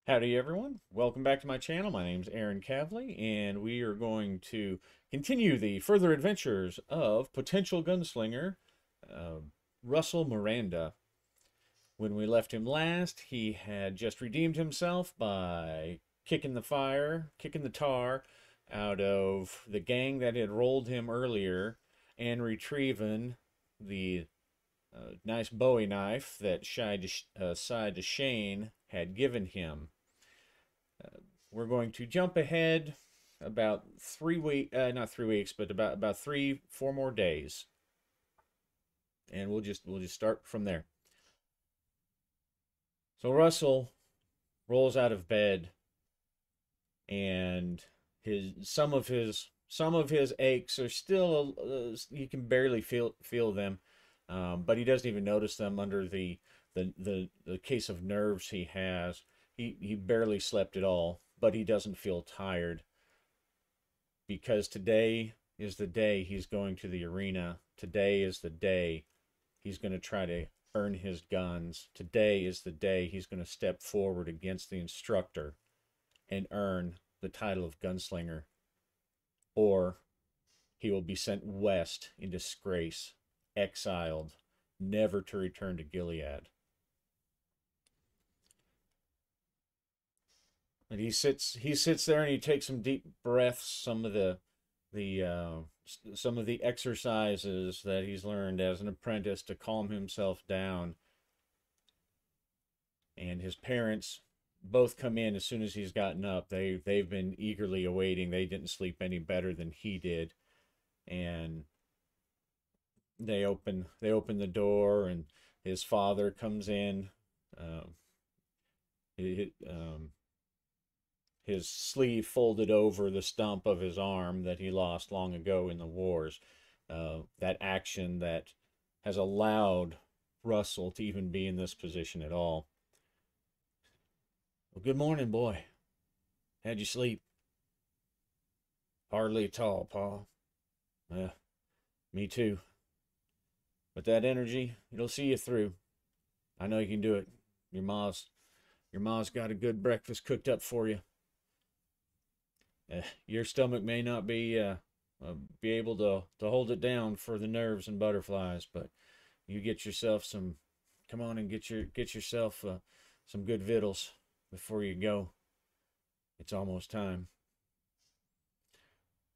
Howdy everyone, welcome back to my channel. My name's Aaron Cavley and we are going to continue the further adventures of potential gunslinger uh, Russell Miranda. When we left him last, he had just redeemed himself by kicking the tar out of the gang that had rolled him earlier and retrieving the nice Bowie knife that Side to Shane had given him. We're going to jump ahead about 3 weeks, not 3 weeks, but about 3, 4 more days, and we'll just start from there. So Russell rolls out of bed, and his some of his aches are still you can barely feel them, but he doesn't even notice them under the case of nerves he has. He barely slept at all, but he doesn't feel tired because today is the day he's going to the arena. Today is the day he's going to try to earn his guns. Today is the day he's going to step forward against the instructor and earn the title of gunslinger, or he will be sent west in disgrace, exiled, never to return to Gilead. And he sits there and he takes some deep breaths, some of the exercises that he's learned as an apprentice to calm himself down. And his parents both come in as soon as he's gotten up. They've been eagerly awaiting. They didn't sleep any better than he did. And they open the door, and his father comes in. Um, he, his sleeve folded over the stump of his arm that he lost long ago in the wars. That action that has allowed Russell to even be in this position at all. Well, good morning, boy. How'd you sleep? Hardly at all, Pa. Me too. But that energy, it'll see you through. I know you can do it. Your ma's got a good breakfast cooked up for you. Your stomach may not be able to hold it down for the nerves and butterflies, but you get yourself some. Come on and get yourself some good victuals before you go. It's almost time.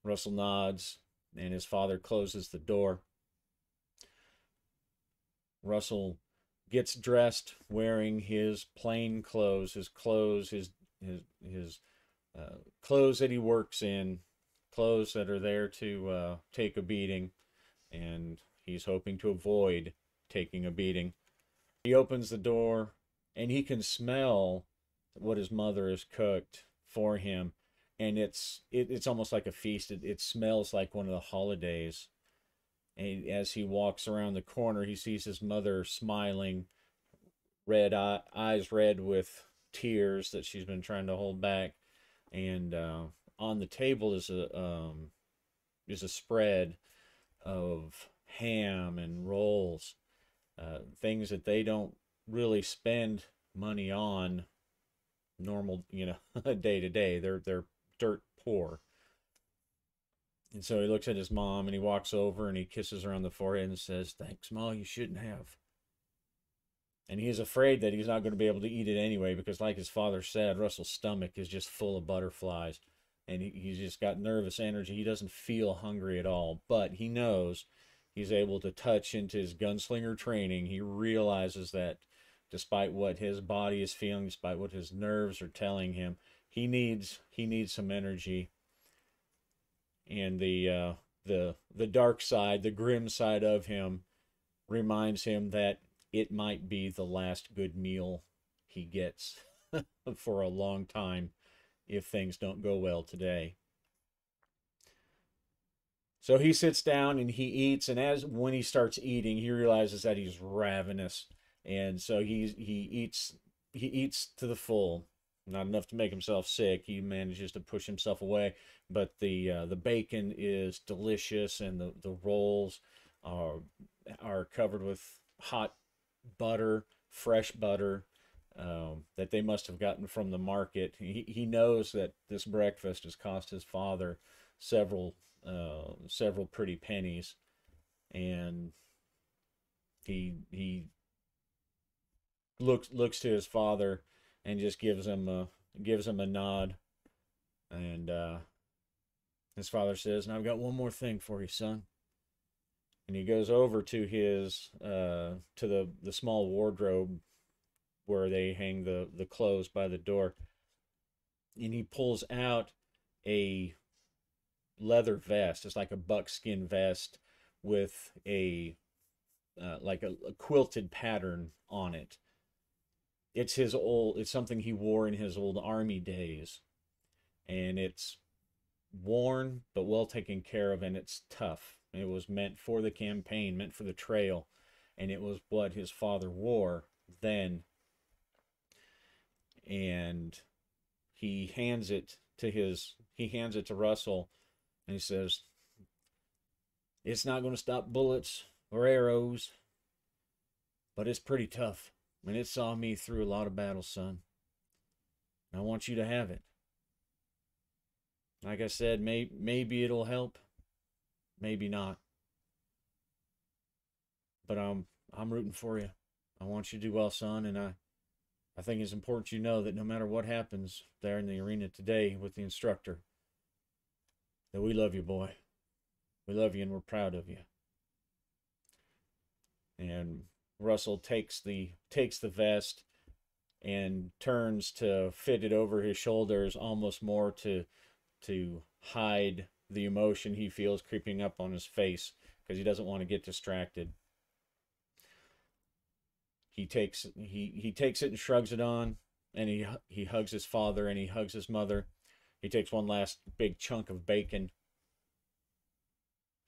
Russell nods, and his father closes the door. Russell gets dressed, wearing his plain clothes, his clothes that he works in, clothes that are there to take a beating, and he's hoping to avoid taking a beating. He opens the door, and he can smell what his mother has cooked for him, and it's almost like a feast. It smells like one of the holidays. And as he walks around the corner, he sees his mother smiling, eyes red with tears that she's been trying to hold back. And on the table is a spread of ham and rolls, things that they don't really spend money on normal, day to day. They're dirt poor. And so he looks at his mom, and he walks over and he kisses her on the forehead and says, "Thanks, Ma, you shouldn't have." And he is afraid that he's not going to be able to eat it anyway, because like his father said, Russell's stomach is just full of butterflies, and he's just got nervous energy. He doesn't feel hungry at all, but he knows he's able to touch into his gunslinger training. He realizes that despite what his body is feeling, despite what his nerves are telling him, he needs some energy. And the dark side, the grim side of him, reminds him that it might be the last good meal he gets for a long time if things don't go well today. So he sits down and he eats, and when he starts eating, he realizes that he's ravenous, and so he eats to the full. Not enough to make himself sick. He manages to push himself away, but the bacon is delicious, and the rolls are covered with hot butter, fresh butter, that they must have gotten from the market. He knows that this breakfast has cost his father several several pretty pennies, and he looks to his father and just gives him a nod, and his father says, "And I've got one more thing for you, son." And he goes over to his to the small wardrobe where they hang the clothes by the door, and he pulls out a leather vest. It's like a buckskin vest with a like a quilted pattern on it. It's something he wore in his old army days, and it's worn but well taken care of, and it's tough. It was meant for the campaign, meant for the trail, and it was what his father wore then. And he hands it to Russell, and he says, "It's not going to stop bullets or arrows, but it's pretty tough. I mean, it saw me through a lot of battles, son. And I want you to have it. Like I said, maybe it'll help, maybe not. But I'm rooting for you. I want you to do well, son, and I think it's important you know that no matter what happens there in the arena today with the instructor, that we love you, boy. We love you and we're proud of you." And Russell takes the vest and turns to fit it over his shoulders, almost more to hide the emotion he feels creeping up on his face, because he doesn't want to get distracted. He takes it and shrugs it on, and he hugs his father and he hugs his mother. He takes one last big chunk of bacon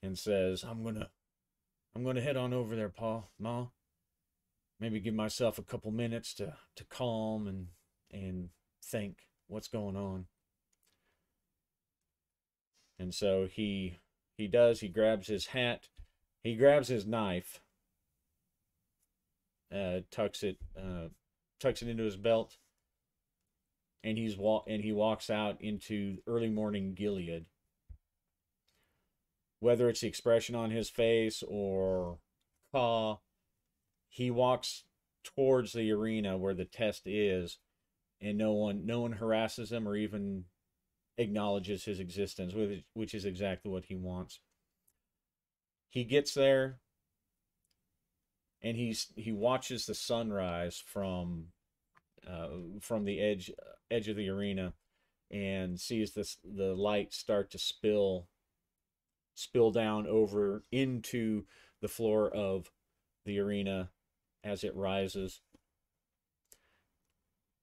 and says, I'm gonna head on over there, Pa, Ma. Maybe give myself a couple minutes to calm and think what's going on." And so he does. He grabs his hat. He grabs his knife, tucks it into his belt, and he walks out into early morning Gilead. Whether it's the expression on his face or Ka, he walks towards the arena where the test is, and no one harasses him or even acknowledges his existence, which is exactly what he wants. He gets there, and he watches the sunrise from the edge of the arena, and sees the light start to spill down over into the floor of the arena as it rises.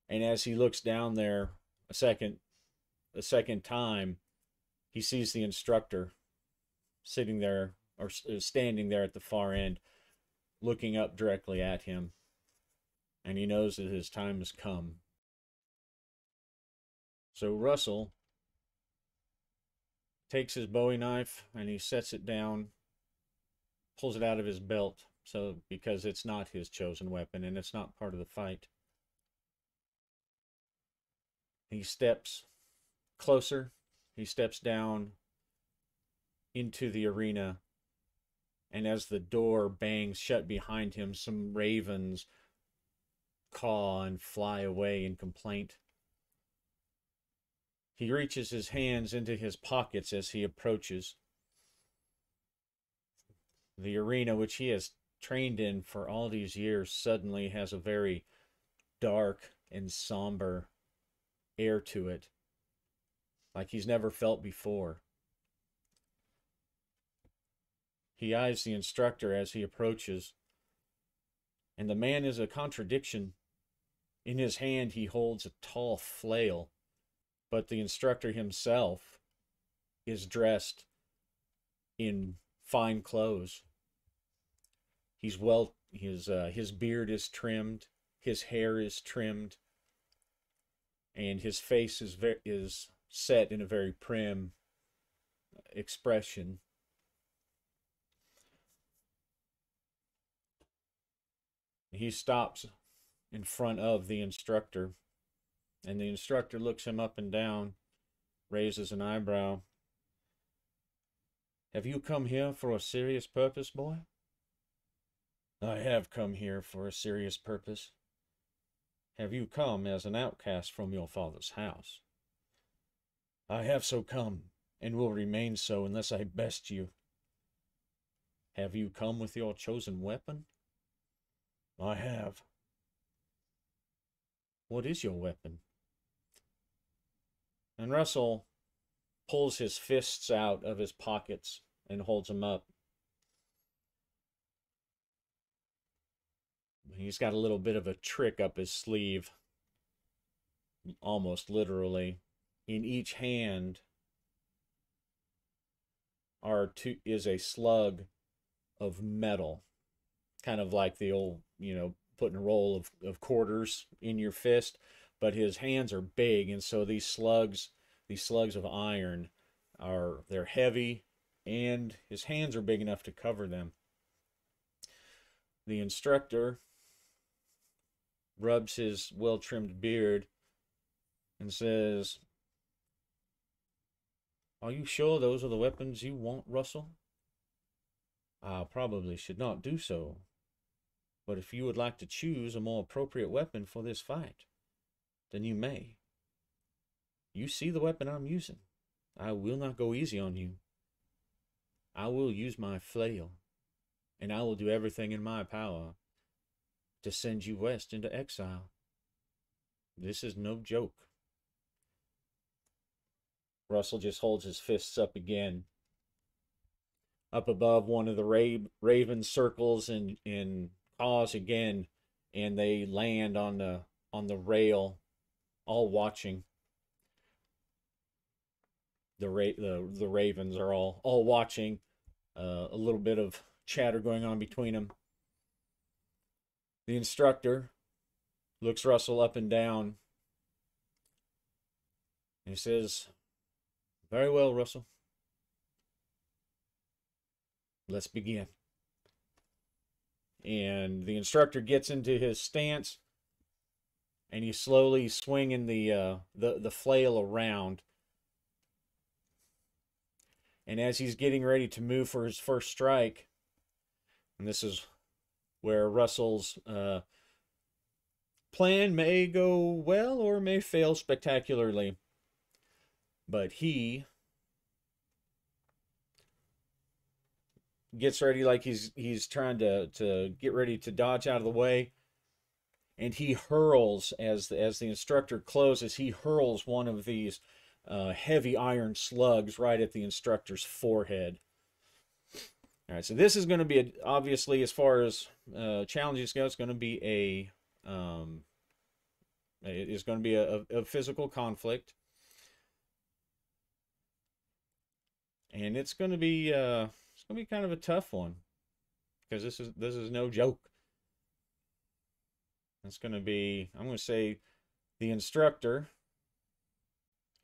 And as he looks down there a second time, he sees the instructor sitting there or standing there at the far end, looking up directly at him. And he knows that his time has come. So Russell takes his Bowie knife and he sets it down, pulls it out of his belt, because it's not his chosen weapon and it's not part of the fight. He steps closer. He steps down into the arena, and as the door bangs shut behind him, some ravens caw and fly away in complaint. He reaches his hands into his pockets as he approaches. The arena, which he has trained in for all these years, suddenly has a very dark and somber air to it, like he's never felt before. He eyes the instructor as he approaches, and the man is a contradiction. In his hand he holds a tall flail, but the instructor himself is dressed in fine clothes. His beard is trimmed, his hair is trimmed, and his face is set in a very prim expression. He stops in front of the instructor. And the instructor looks him up and down, raises an eyebrow. Have you come here for a serious purpose, boy? I have come here for a serious purpose. Have you come as an outcast from your father's house? I have so come, and will remain so unless I best you. Have you come with your chosen weapon? I have. What is your weapon? And Russell pulls his fists out of his pockets and holds them up. He's got a little bit of a trick up his sleeve, almost literally. In each hand is a slug of metal, kind of like the old, putting a roll of quarters in your fist. But his hands are big, and so these slugs of iron they're heavy, and his hands are big enough to cover them. The instructor rubs his well-trimmed beard and says, "Are you sure those are the weapons you want, Russell? I probably should not do so, but if you would like to choose a more appropriate weapon for this fight, then you may. You see the weapon I'm using. I will not go easy on you. I will use my flail, and I will do everything in my power to send you west into exile. This is no joke." Russell just holds his fists up again. Up above, one of the ravens circles and caws again, and they land on the rail, all watching. The ravens are all watching. A little bit of chatter going on between them. The instructor looks Russell up and down. And he says, "Very well, Russell. Let's begin." And the instructor gets into his stance, and he's slowly swinging the flail around. And as he's getting ready to move for his first strike, and this is where Russell's plan may go well or may fail spectacularly, but he gets ready like he's trying to get ready to dodge out of the way, and he hurls, as the instructor closes, he hurls one of these heavy iron slugs right at the instructor's forehead. All right, so this is going to be obviously, as far as challenges go, it's going to be a physical conflict, and it's going to be kind of a tough one, because this is no joke. It's going to be, I'm going to say, the instructor,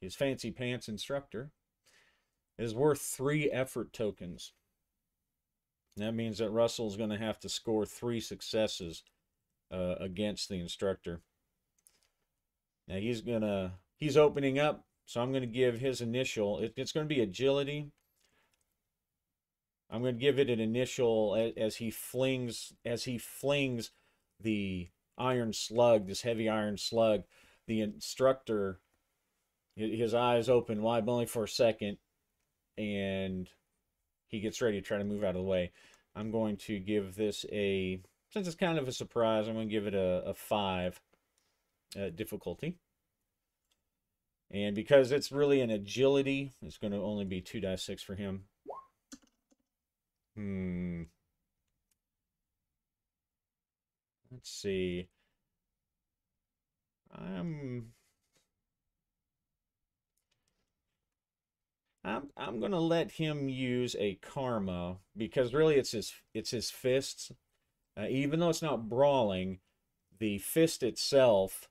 his fancy pants instructor, is worth 3 effort tokens. That means that Russell's going to have to score 3 successes against the instructor. Now he's opening up, so I'm going to give his initial. It's going to be agility. I'm going to give it an initial as he flings the iron slug, this heavy iron slug. The instructor, his eyes open wide, but only for a second, and he gets ready to try to move out of the way. I'm going to give this since it's kind of a surprise, I'm going to give it a 5 difficulty. And because it's really an agility, it's going to only be 2d6 for him. Let's see. I'm going to let him use a karma, because really it's his fists. Even though it's not brawling, the fist itself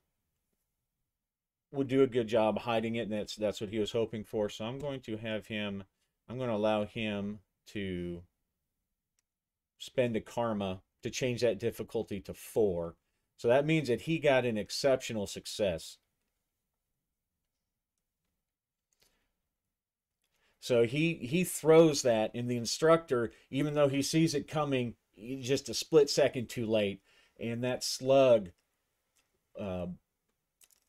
would do a good job hiding it, and that's what he was hoping for. So I'm going to allow him to spend a karma to change that difficulty to 4. So that means that he got an exceptional success. So he throws that, and the instructor, even though he sees it coming, just a split second too late, and that slug uh,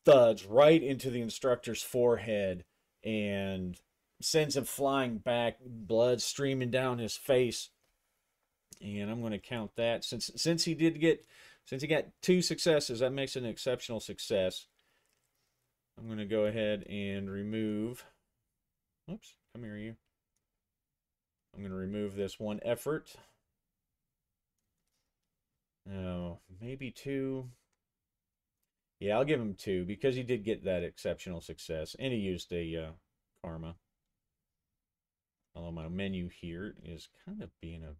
thuds right into the instructor's forehead and sends him flying back, blood streaming down his face. And I'm going to count that since he got 2 successes, that makes it an exceptional success. I'm going to go ahead and remove. Oops, come here, you. I'm going to remove this 1 effort. Oh, maybe 2. Yeah, I'll give him 2 because he did get that exceptional success, and he used a karma. Although my menu here is kind of being a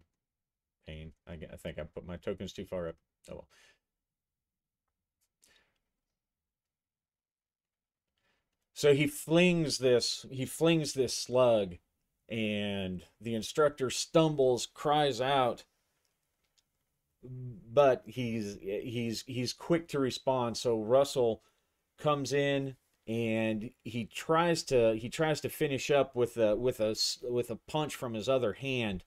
pain. I think I put my tokens too far up. Oh well. So he flings this slug, and the instructor stumbles, cries out, but he's quick to respond. So Russell comes in and he tries to finish up with a punch from his other hand,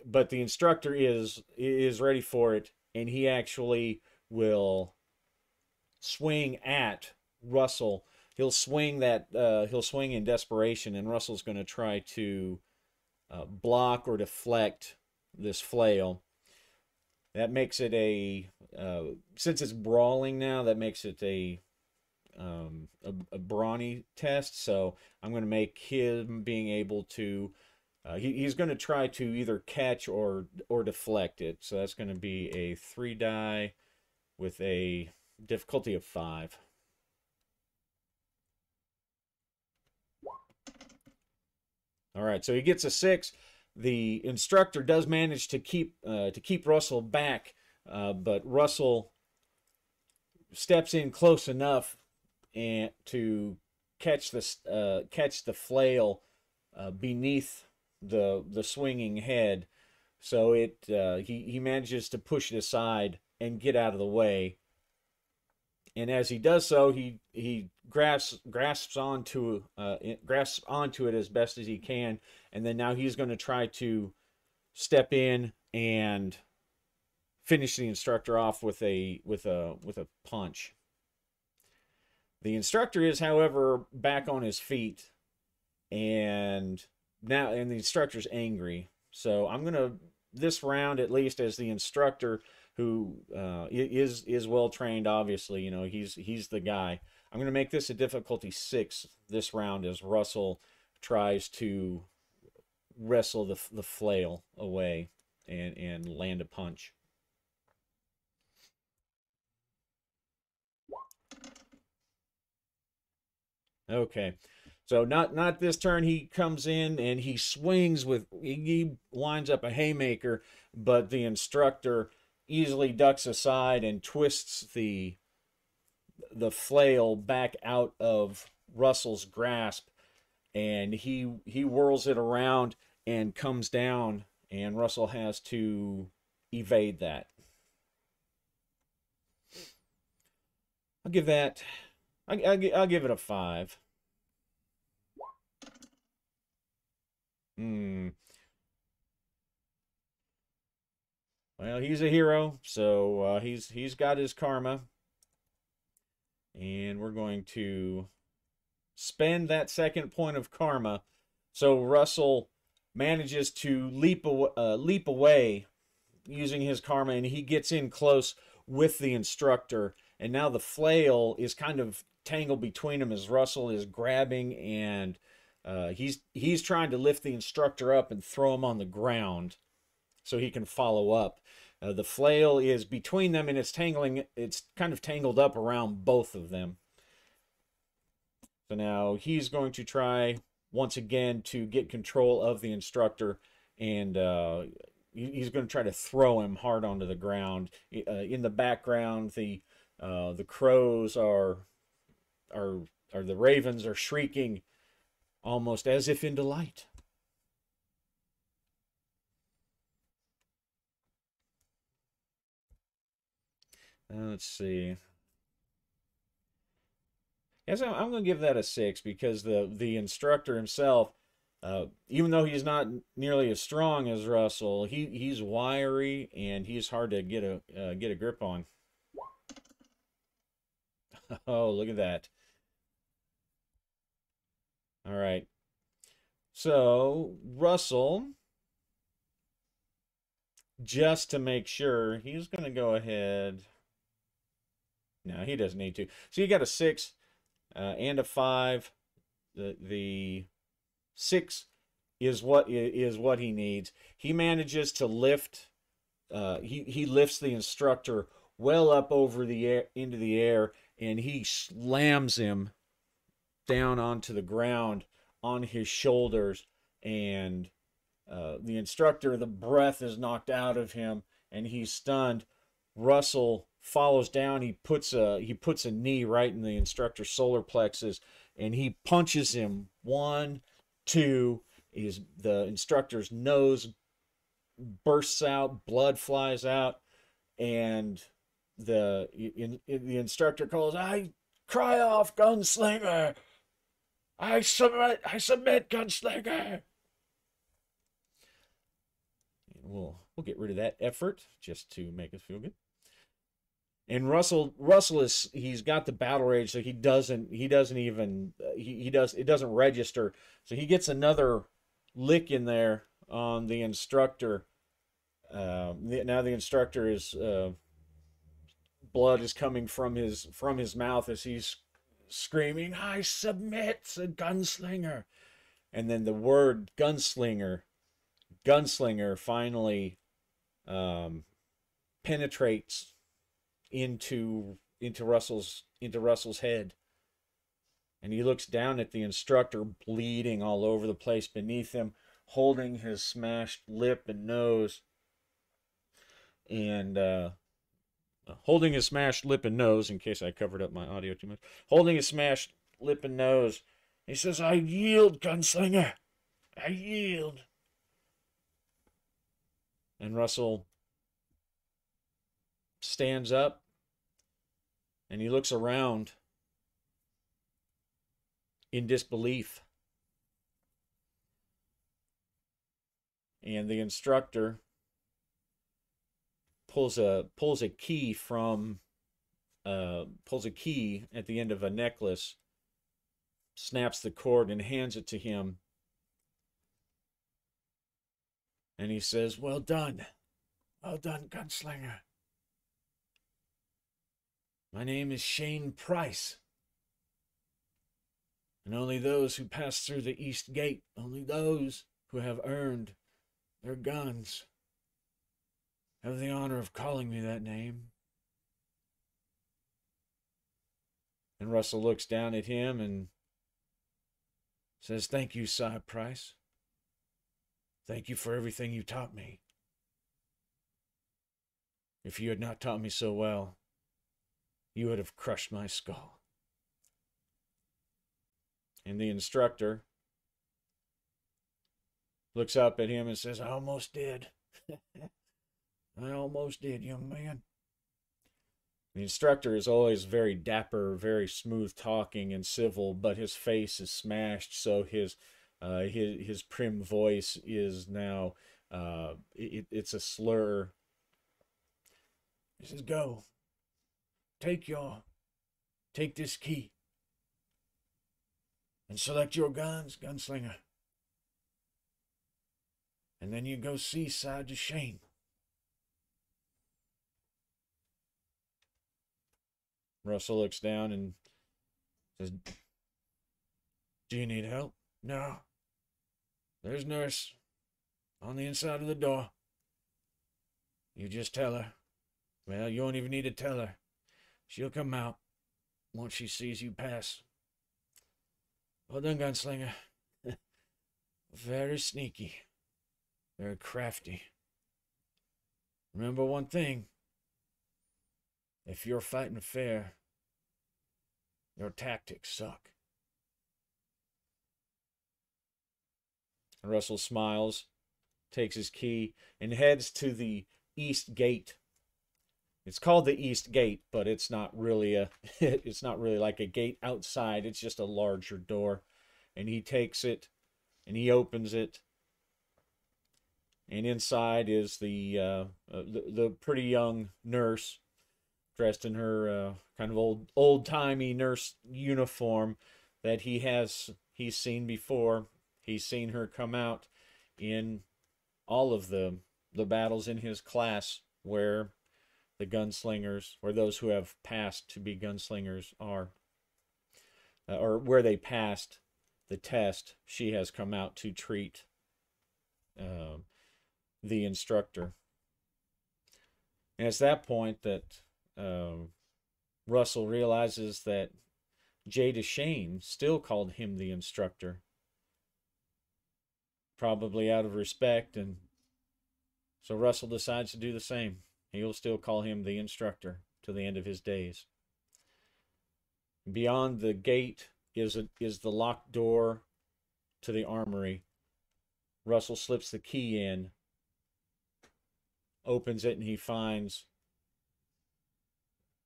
but the instructor is ready for it, and he actually will swing at Russell. He'll swing in desperation, and Russell's going to try to block or deflect this flail. That makes it since it's brawling now, that makes it a brawny test. So I'm going to make him being able to. He's going to try to either catch or deflect it. So that's going to be a 3 die with a difficulty of 5. All right, so he gets a 6. The instructor does manage to keep Russell back, but Russell steps in close enough and to catch the flail beneath the swinging head. So he manages to push it aside and get out of the way. And as he does so, he grasps onto it as best as he can, and then now he's going to try to step in and finish the instructor off with a punch. The instructor is, however, back on his feet, and the instructor's angry. So I'm going to, this round at least, as the instructor, who is well trained, obviously, he's the guy. I'm going to make this a difficulty 6 this round as Russell tries to wrestle the flail away and land a punch. Okay. So not this turn. He comes in and he swings he winds up a haymaker, but the instructor easily ducks aside and twists the flail back out of Russell's grasp, and he whirls it around and comes down, and Russell has to evade that. I'll give it a 5. Well, he's a hero, so he's got his karma, and we're going to spend that 2nd point of karma. So Russell manages to leap away using his karma, and he gets in close with the instructor, and now the flail is kind of tangled between them as Russell is grabbing, and he's trying to lift the instructor up and throw him on the ground so he can follow up. The flail is between them, and it's kind of tangled up around both of them. So now he's going to try once again to get control of the instructor, and he's going to try to throw him hard onto the ground. In the background, the crows the ravens are shrieking almost as if in delight. Let's see. Yes, I'm going to give that a 6 because the instructor himself, even though he's not nearly as strong as Russell, he's wiry and he's hard to get a grip on. Oh, look at that. All right. So, Russell, just to make sure, he's going to go ahead. No, he doesn't need to. So you got a 6 and a 5. The 6 is what he needs. He manages to lift. He lifts the instructor well up over the air into the air, and he slams him down onto the ground on his shoulders, and the instructor, the breath is knocked out of him, and he's stunned. Russell follows down. He puts a knee right in the instructor's solar plexus, and he punches him. 1, 2. The instructor's nose bursts out, blood flies out, and the instructor calls, "I cry off, gunslinger! I submit, gunslinger!" We'll get rid of that effort just to make us feel good. And Russell he's got the battle rage, so it doesn't register. So he gets another lick in there on the instructor. Now the instructor is blood is coming from his mouth as he's screaming, "I submit, gunslinger!" And then the word gunslinger finally penetrates into Russell's head, and he looks down at the instructor, bleeding all over the place beneath him, holding his smashed lip and nose, and holding his smashed lip and nose, in case I covered up my audio too much, holding his smashed lip and nose, he says, "I yield, gunslinger, I yield." And Russell stands up and he looks around in disbelief. And the instructor pulls a key from pulls a key at the end of a necklace, snaps the cord and hands it to him. And he says, well done, gunslinger. My name is Shane Price. And only those who pass through the East Gate, only those who have earned their guns, have the honor of calling me that name. And Russell looks down at him and says, thank you, Cy Price. Thank you for everything you taught me. If you had not taught me so well, you would have crushed my skull. And the instructor looks up at him and says, I almost did. I almost did, young man. The instructor is always very dapper, very smooth talking and civil, but his face is smashed, so his prim voice is now it's a slur. He says, go. Take this key and select your guns, gunslinger. And then you go see Sergeant Shane. Russell looks down and says, do you need help? No. There's nurse on the inside of the door. You just tell her. Well, you won't even need to tell her. She'll come out once she sees you pass. Well done, gunslinger. Very sneaky. Very crafty. Remember one thing. If you're fighting fair, your tactics suck. Russell smiles, takes his key, and heads to the east gate It's called the East Gate, but it's not really a it's not really like a gate outside. It's just a larger door. And he takes it and he opens it, and inside is the pretty young nurse dressed in her kind of old timey nurse uniform that he's seen before. He's seen her come out in all of the battles in his class where the gunslingers, or those who have passed to be gunslingers, are, or where they passed the test. She has come out to treat uh, the instructor. And it's that point that Russell realizes that Jada Shane still called him the instructor, probably out of respect, and so Russell decides to do the same. He will still call him the instructor to the end of his days. Beyond the gate is the locked door to the armory. Russell slips the key in, opens it, and he finds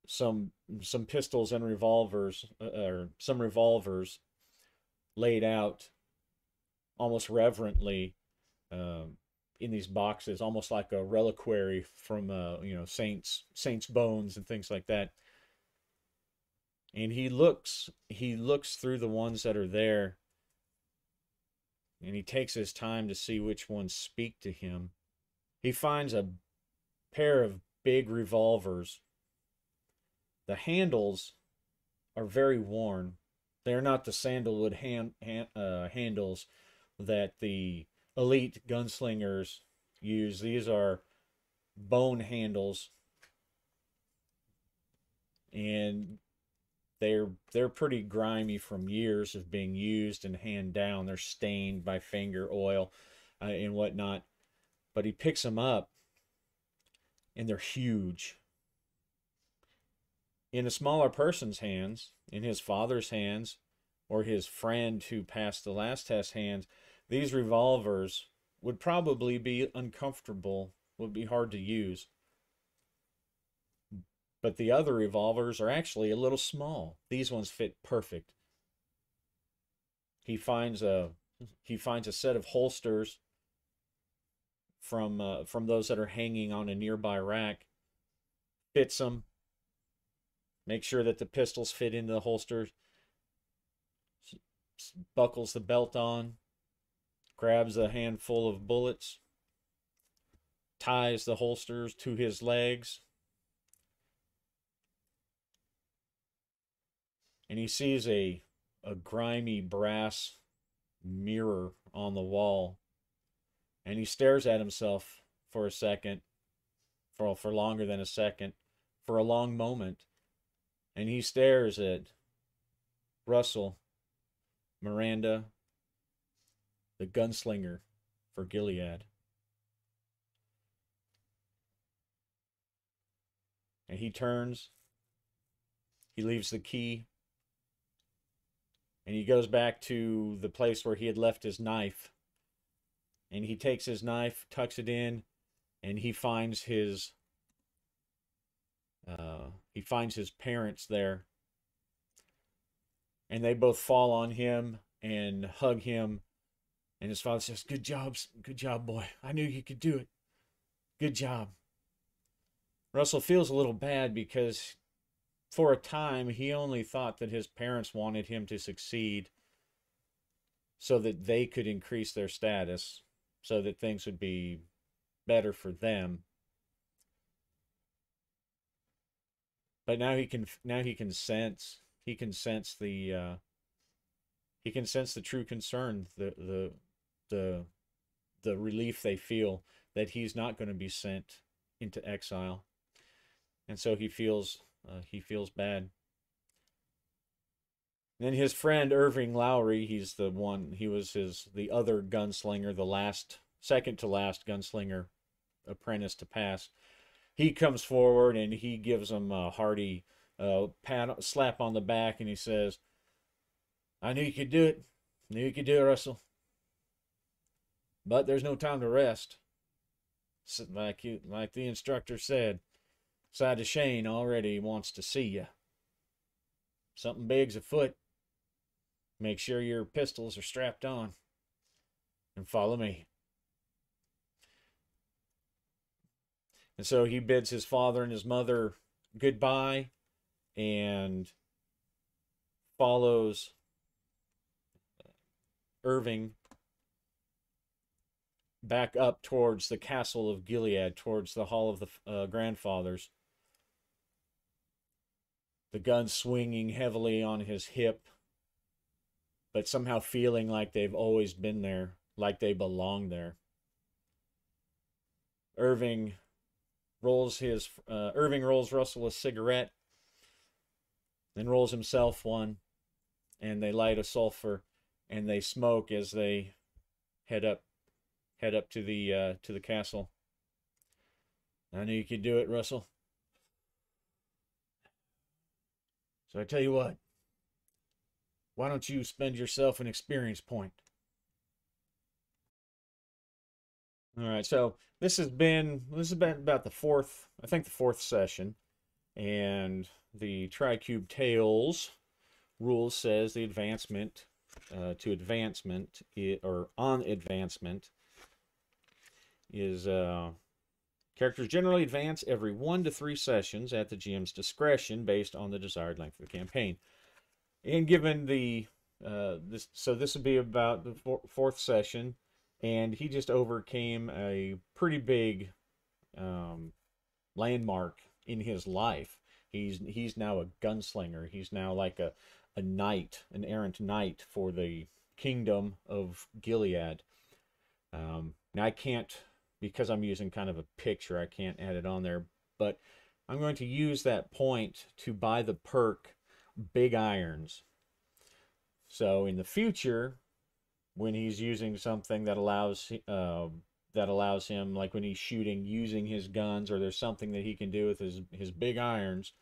some pistols and revolvers, or some revolvers laid out almost reverently in these boxes, almost like a reliquary from saints bones and things like that. And he looks through the ones that are there, and he takes his time to see which ones speak to him. He finds a pair of big revolvers. The handles are very worn. They're not the sandalwood handles that the elite gunslingers use. These are bone handles, and they're pretty grimy from years of being used and hand down. They're stained by finger oil and whatnot. But he picks them up, and they're huge. In a smaller person's hands, in his father's hands, or his friend who passed the last test hands, these revolvers would probably be uncomfortable, would be hard to use. But the other revolvers are actually a little small. These ones fit perfect. He finds a set of holsters from those that are hanging on a nearby rack. Fits them. Makes sure that the pistols fit into the holsters. Buckles the belt on. Grabs a handful of bullets. Ties the holsters to his legs. And he sees a grimy brass mirror on the wall. And he stares at himself for a second, for longer than a second, for a long moment. And he stares at Russell, Miranda, the gunslinger for Gilead. And he turns, he leaves the key, and he goes back to the place where he had left his knife. And he takes his knife, tucks it in, and he finds his parents there. And they both fall on him and hug him. And his father says, good job, boy. I knew you could do it. Good job. Russell feels a little bad because for a time he only thought that his parents wanted him to succeed so that they could increase their status, so that things would be better for them. But now he can sense the true concern, the relief they feel that he's not going to be sent into exile, and so he feels bad. Then his friend Irving Lowry, he was the other gunslinger, the second to last gunslinger apprentice to pass. He comes forward and he gives him a hearty slap on the back, and he says, I knew you could do it. Knew you could do it, Russell. But there's no time to rest. Like the instructor said, Side of Shane already wants to see you. Something big's afoot. Make sure your pistols are strapped on. And follow me. And so he bids his father and his mother goodbye and follows Irving back up towards the castle of Gilead, towards the hall of the grandfathers. The gun swinging heavily on his hip, but somehow feeling like they've always been there, like they belong there. Irving rolls Russell a cigarette, then rolls himself one, and they light a sulfur, and they smoke as they head up to the castle. I knew you could do it, Russell. So I tell you what, why don't you spend yourself an experience point? All right, so this has been about the fourth, I think the fourth session, and the Tricube Tales rule says the advancement to advancement or on advancement is characters generally advance every 1 to 3 sessions at the GM's discretion based on the desired length of the campaign. And given the this would be about the fourth session, and he just overcame a pretty big landmark in his life. He's now a gunslinger. He's now like a knight, an errant knight for the kingdom of Gilead. Now I can't, because I'm using kind of a picture, I can't add it on there, but I'm going to use that point to buy the perk Big Irons. So in the future, when he's using something that allows him, like when he's shooting using his guns, or there's something that he can do with his Big Irons,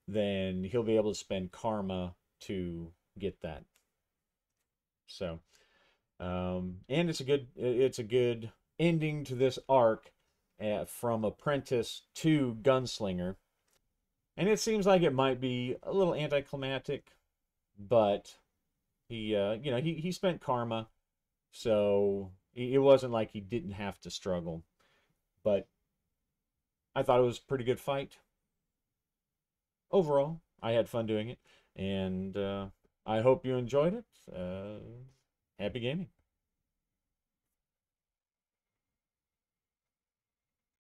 then he'll be able to spend karma to get that. So, and it's a good ending to this arc, from apprentice to gunslinger. And it seems like it might be a little anticlimactic, but he spent karma, so it wasn't like he didn't have to struggle. But I thought it was a pretty good fight. Overall, I had fun doing it, and I hope you enjoyed it. Happy gaming.